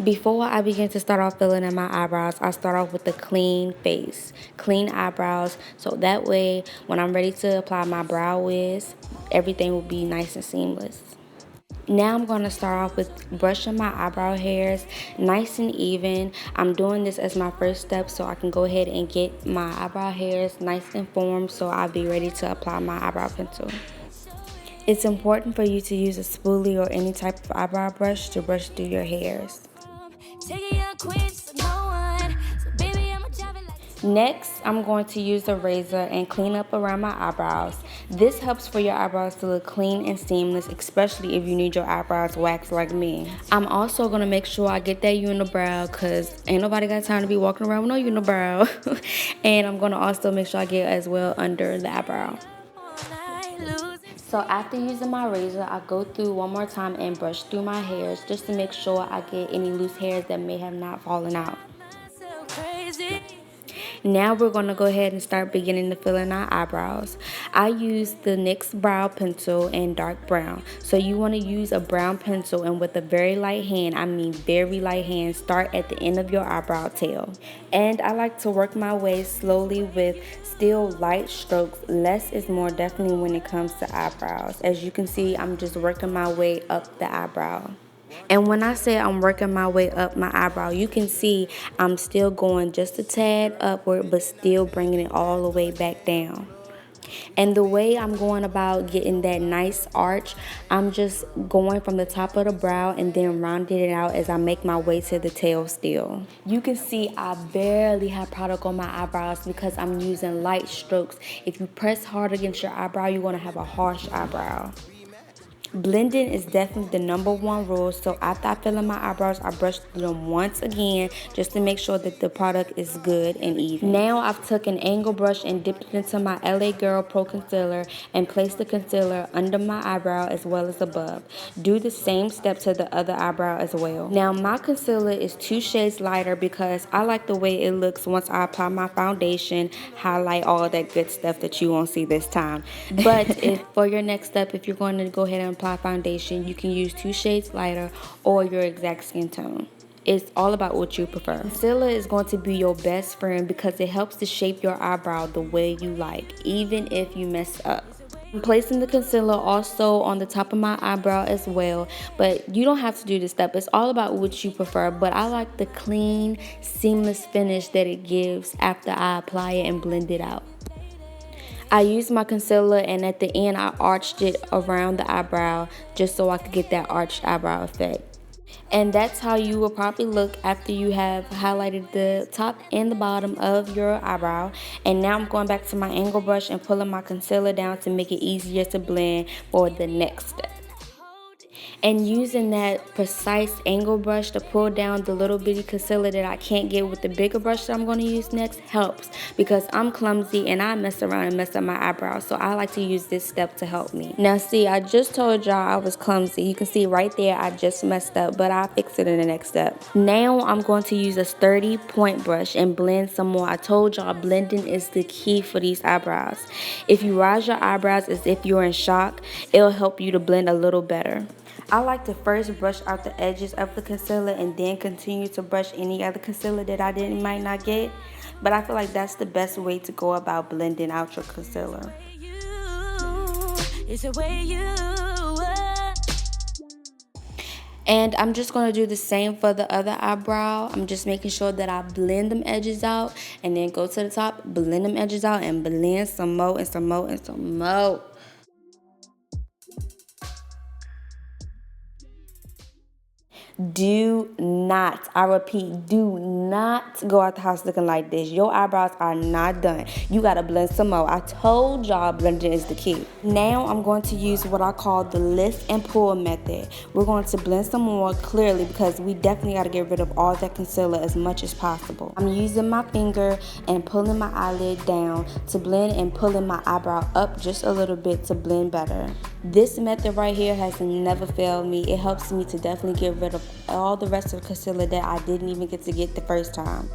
Before I begin to start off filling in my eyebrows, I start off with a clean face, clean eyebrows, so that way when I'm ready to apply my brow wiz, everything will be nice and seamless. Now I'm going to start off with brushing my eyebrow hairs nice and even. I'm doing this as my first step so I can go ahead and get my eyebrow hairs nice and formed so I'll be ready to apply my eyebrow pencil. It's important for you to use a spoolie or any type of eyebrow brush to brush through your hairs. Next, I'm going to use a razor and clean up around my eyebrows. This helps for your eyebrows to look clean and seamless, especially if you need your eyebrows waxed like me. I'm also going to make sure I get that unibrow because ain't nobody got time to be walking around with no unibrow. And I'm going to also make sure I get as well under the eyebrow. So after using my razor, I go through one more time and brush through my hairs just to make sure I get any loose hairs that may have not fallen out. Now we're going to go ahead and start beginning to fill in our eyebrows. I use the NYX Brow Pencil in dark brown. So you want to use a brown pencil, and with a very light hand, I mean very light hand, start at the end of your eyebrow tail. And I like to work my way slowly with still light strokes. Less is more definitely when it comes to eyebrows. As you can see, I'm just working my way up the eyebrow. And when I say I'm working my way up my eyebrow, you can see I'm still going just a tad upward, but still bringing it all the way back down. And the way I'm going about getting that nice arch, I'm just going from the top of the brow and then rounding it out as I make my way to the tail still. You can see I barely have product on my eyebrows because I'm using light strokes. If you press hard against your eyebrow, you're going to have a harsh eyebrow. Blending is definitely the #1 rule, so after I fill in my eyebrows, I brush through them once again just to make sure that the product is good and even. Now I've took an angle brush and dipped it into my LA Girl Pro Concealer and placed the concealer under my eyebrow as well as above. Do the same step to the other eyebrow as well. Now my concealer is 2 shades lighter because I like the way it looks once I apply my foundation, highlight all that good stuff that you won't see this time. But if for your next step, if you're going to go ahead and apply foundation, you can use 2 shades lighter or your exact skin tone. It's all about what you prefer. Concealer is going to be your best friend because it helps to shape your eyebrow the way you like, even if you mess up. I'm placing the concealer also on the top of my eyebrow as well, but you don't have to do this step. It's all about what you prefer, but I like the clean, seamless finish that it gives after I apply it and blend it out. I used my concealer and at the end I arched it around the eyebrow just so I could get that arched eyebrow effect. And that's how you will probably look after you have highlighted the top and the bottom of your eyebrow. And now I'm going back to my angle brush and pulling my concealer down to make it easier to blend for the next step. And using that precise angle brush to pull down the little bitty concealer that I can't get with the bigger brush that I'm going to use next helps because I'm clumsy and I mess around and mess up my eyebrows, so I like to use this step to help me. Now see, I just told y'all I was clumsy. You can see right there I just messed up, but I'll fix it in the next step. Now I'm going to use a sturdy point brush and blend some more. I told y'all blending is the key for these eyebrows. If you rise your eyebrows as if you're in shock, it'll help you to blend a little better. I like to first brush out the edges of the concealer and then continue to brush any other concealer that I might not get. But I feel like that's the best way to go about blending out your concealer. And I'm just going to do the same for the other eyebrow. I'm just making sure that I blend them edges out and then go to the top, blend them edges out and blend some more and some more and some more. Do not, I repeat, do not go out the house looking like this. Your eyebrows are not done. You gotta blend some more. I told y'all blending is the key. Now I'm going to use what I call the lift and pull method. We're going to blend some more clearly because we definitely gotta get rid of all that concealer as much as possible. I'm using my finger and pulling my eyelid down to blend and pulling my eyebrow up just a little bit to blend better. This method right here has never failed me. It helps me to definitely get rid of all the rest of the concealer that I didn't even get to get the first time.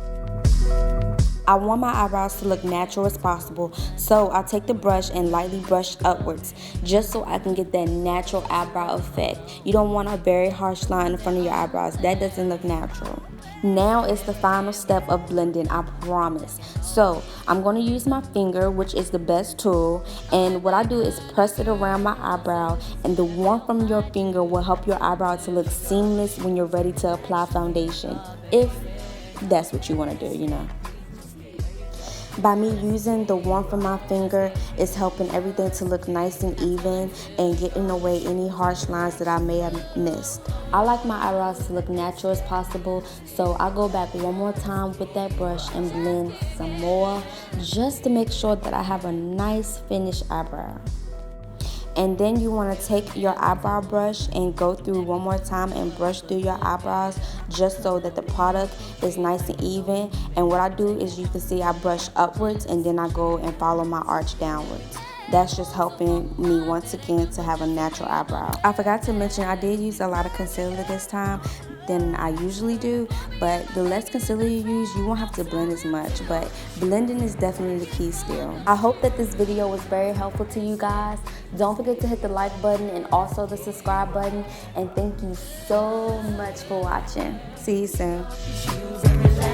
I want my eyebrows to look natural as possible, so I'll take the brush and lightly brush upwards, just so I can get that natural eyebrow effect. You don't want a very harsh line in front of your eyebrows. That doesn't look natural. Now is the final step of blending, I promise. So I'm going to use my finger, which is the best tool, and what I do is press it around my eyebrow, and the warmth from your finger will help your eyebrow to look seamless when you're ready to apply foundation, if that's what you want to do, you know. By me using the warmth from my finger, it's helping everything to look nice and even and getting away any harsh lines that I may have missed. I like my eyebrows to look natural as possible, so I go back one more time with that brush and blend some more just to make sure that I have a nice finished eyebrow. And then you want to take your eyebrow brush and go through one more time and brush through your eyebrows just so that the product is nice and even. And what I do is, you can see I brush upwards and then I go and follow my arch downwards. That's just helping me once again to have a natural eyebrow. I forgot to mention I did use a lot of concealer this time than I usually do, but the less concealer you use, you won't have to blend as much, but blending is definitely the key still. I hope that this video was very helpful to you guys. Don't forget to hit the like button and also the subscribe button, and thank you so much for watching. See you soon.